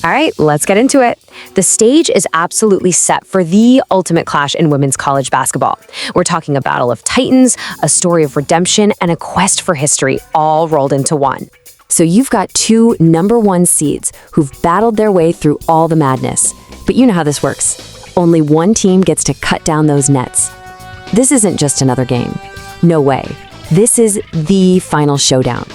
All right, let's get into it. The stage is absolutely set for the ultimate clash in women's college basketball. We're talking a battle of titans, a story of redemption, and a quest for history all rolled into one. So you've got two #1 seeds who've battled their way through all the madness. But you know how this works. Only one team gets to cut down those nets. This isn't just another game. No way. This is the final showdown.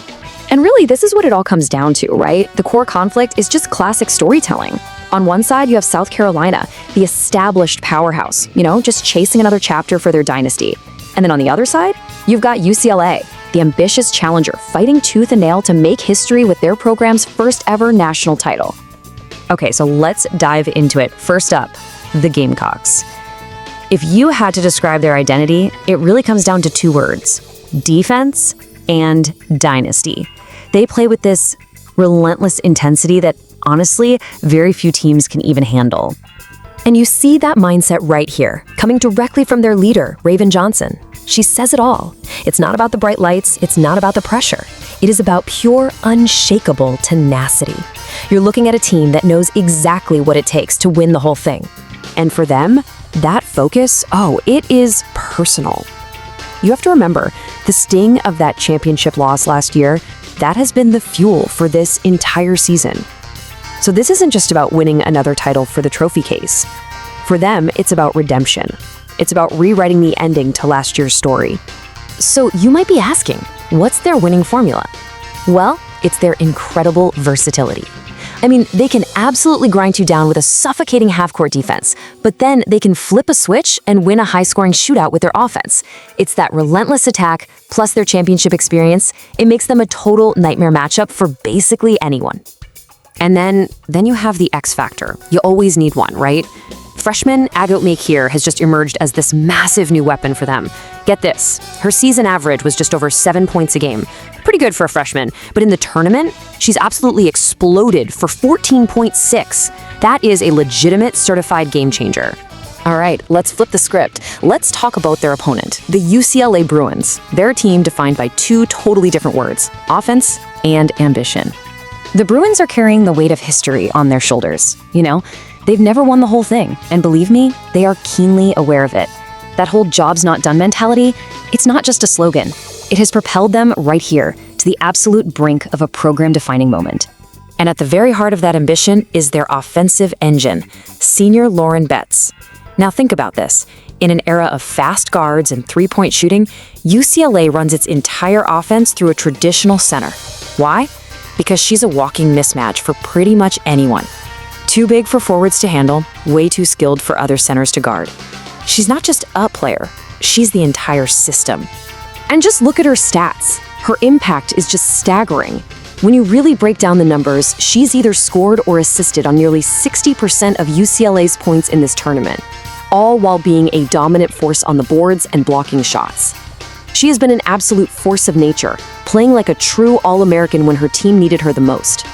And really, this is what it all comes down to, right? The core conflict is just classic storytelling. On one side, you have South Carolina, the established powerhouse, just chasing another chapter for their dynasty. And then on the other side, you've got UCLA, the ambitious challenger, fighting tooth and nail to make history with their program's first ever national title. Okay, so let's dive into it. First up, the Gamecocks. If you had to describe their identity, it really comes down to two words: defense and dynasty. They play with this relentless intensity that, honestly, very few teams can even handle. And you see that mindset right here, coming directly from their leader, Raven Johnson. She says it all. It's not about the bright lights, it's not about the pressure. It is about pure, unshakable tenacity. You're looking at a team that knows exactly what it takes to win the whole thing. And for them, that focus, it is personal. You have to remember, the sting of that championship loss last year, that has been the fuel for this entire season. So this isn't just about winning another title for the trophy case. For them, it's about redemption. It's about rewriting the ending to last year's story. So you might be asking, what's their winning formula? Well, it's their incredible versatility. I mean, they can absolutely grind you down with a suffocating half-court defense, but then they can flip a switch and win a high-scoring shootout with their offense. It's that relentless attack, plus their championship experience. It makes them a total nightmare matchup for basically anyone. And then you have the X factor. You always need one, right? Freshman Agot here has just emerged as this massive new weapon for them. Get this, her season average was just over 7 points a game. Pretty good for a freshman, but in the tournament, she's absolutely exploded for 14.6. That is a legitimate certified game changer. All right, let's flip the script. Let's talk about their opponent, the UCLA Bruins. They're a team defined by two totally different words: offense and ambition. The Bruins are carrying the weight of history on their shoulders. They've never won the whole thing, and believe me, they are keenly aware of it. That whole job's not done mentality, it's not just a slogan. It has propelled them right here to the absolute brink of a program-defining moment. And at the very heart of that ambition is their offensive engine, senior Lauren Betts. Now think about this. In an era of fast guards and three-point shooting, UCLA runs its entire offense through a traditional center. Why? Because she's a walking mismatch for pretty much anyone. Too big for forwards to handle, way too skilled for other centers to guard. She's not just a player, she's the entire system. And just look at her stats. Her impact is just staggering. When you really break down the numbers, she's either scored or assisted on nearly 60% of UCLA's points in this tournament, all while being a dominant force on the boards and blocking shots. She has been an absolute force of nature, playing like a true All-American when her team needed her the most.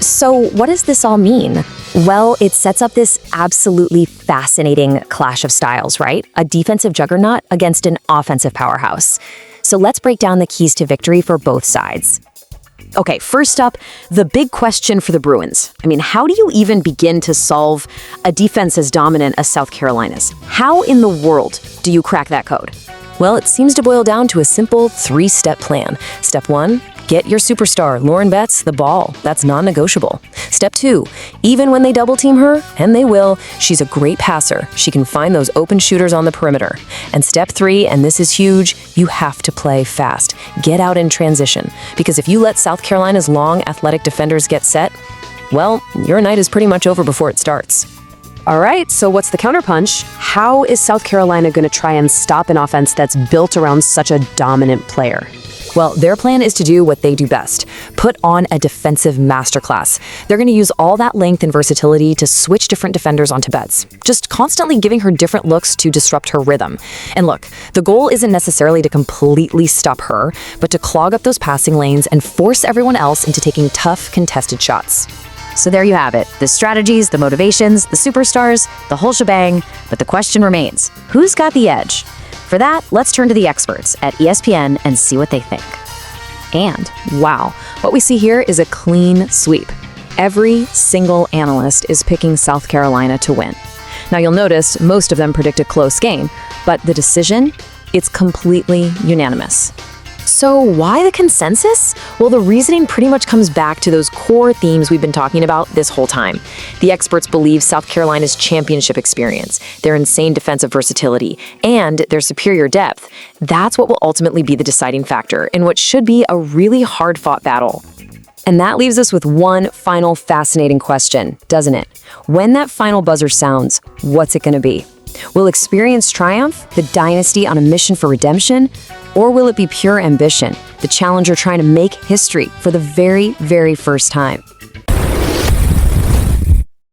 So what does this all mean? Well, it sets up this absolutely fascinating clash of styles, right? A defensive juggernaut against an offensive powerhouse. So let's break down the keys to victory for both sides. Okay, first up, the big question for the Bruins. I mean, how do you even begin to solve a defense as dominant as South Carolina's? How in the world do you crack that code? Well, it seems to boil down to a simple 3-step plan. Step 1, get your superstar, Lauren Betts, the ball. That's non-negotiable. Step 2, even when they double team her, and they will, she's a great passer. She can find those open shooters on the perimeter. And step 3, and this is huge, you have to play fast. Get out in transition. Because if you let South Carolina's long, athletic defenders get set, well, your night is pretty much over before it starts. All right, so what's the counterpunch? How is South Carolina going to try and stop an offense that's built around such a dominant player? Well, their plan is to do what they do best, put on a defensive masterclass. They're going to use all that length and versatility to switch different defenders onto Betts, just constantly giving her different looks to disrupt her rhythm. And look, the goal isn't necessarily to completely stop her, but to clog up those passing lanes and force everyone else into taking tough, contested shots. So there you have it, the strategies, the motivations, the superstars, the whole shebang, but the question remains, who's got the edge? For that, let's turn to the experts at ESPN and see what they think. And, wow, what we see here is a clean sweep. Every single analyst is picking South Carolina to win. Now you'll notice most of them predict a close game, but the decision, it's completely unanimous. So why the consensus? Well, the reasoning pretty much comes back to those core themes we've been talking about this whole time. The experts believe South Carolina's championship experience, their insane defensive versatility, and their superior depth. That's what will ultimately be the deciding factor in what should be a really hard-fought battle. And that leaves us with one final fascinating question, doesn't it? When that final buzzer sounds, what's it going to be? Will experience triumph, the dynasty on a mission for redemption? Or will it be pure ambition, the challenger trying to make history for the very, very first time?